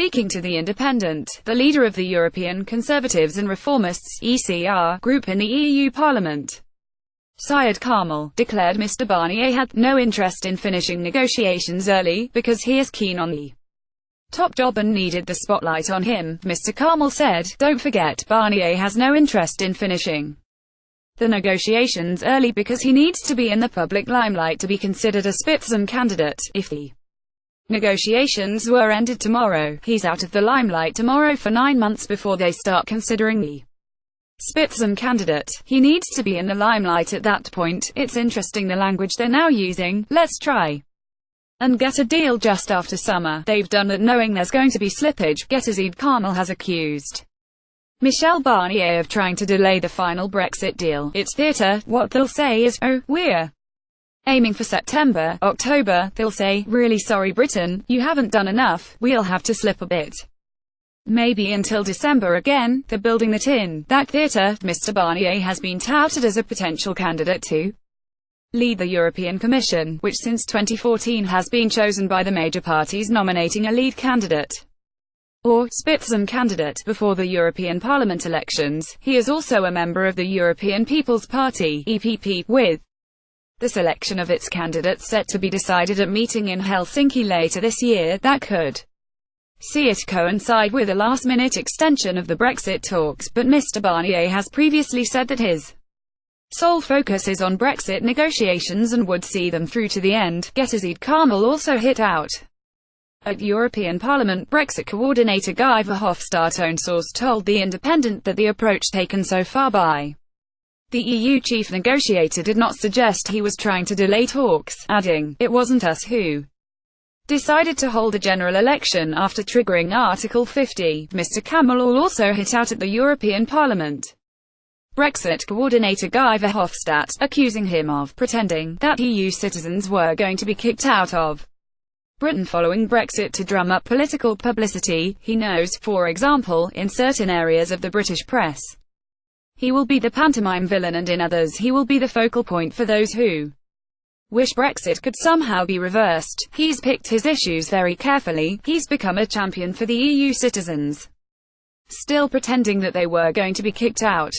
Speaking to The Independent, the leader of the European Conservatives and Reformists (ECR) group in the EU Parliament, Syed Kamall, declared Mr Barnier had no interest in finishing negotiations early, because he is keen on the top job and needed the spotlight on him. Mr Kamall said, "Don't forget, Barnier has no interest in finishing the negotiations early because he needs to be in the public limelight to be considered a spitzenkandidate. If the negotiations were ended tomorrow, he's out of the limelight tomorrow for 9 months before they start considering the spitzenkandidate. He needs to be in the limelight at that point. It's interesting the language they're now using. Let's try and get a deal just after summer. They've done that knowing there's going to be slippage." GETTYSyed Kamall has accused Michel Barnier of trying to delay the final Brexit deal. "It's theatre. What they'll say is, oh, we're aiming for September, October. They'll say, really sorry Britain, you haven't done enough, we'll have to slip a bit. Maybe until December again. They're building that in, that theatre." Mr Barnier has been touted as a potential candidate to lead the European Commission, which since 2014 has been chosen by the major parties nominating a lead candidate, or spitzenkandidate, before the European Parliament elections. He is also a member of the European People's Party (EPP), with the selection of its candidates set to be decided at a meeting in Helsinki later this year that could see it coincide with a last-minute extension of the Brexit talks, but Mr Barnier has previously said that his sole focus is on Brexit negotiations and would see them through to the end. GETTYSyed Kamall also hit out at European Parliament Brexit coordinator Guy Verhofstadt. Own source told The Independent that the approach taken so far by the EU chief negotiator did not suggest he was trying to delay talks, adding, "It wasn't us who decided to hold a general election after triggering Article 50. Mr Kamall also hit out at the European Parliament Brexit coordinator Guy Verhofstadt, accusing him of pretending that EU citizens were going to be kicked out of Britain following Brexit to drum up political publicity. He knows, for example, in certain areas of the British press, he will be the pantomime villain, and in others he will be the focal point for those who wish Brexit could somehow be reversed. He's picked his issues very carefully. He's become a champion for the EU citizens, still pretending that they were going to be kicked out.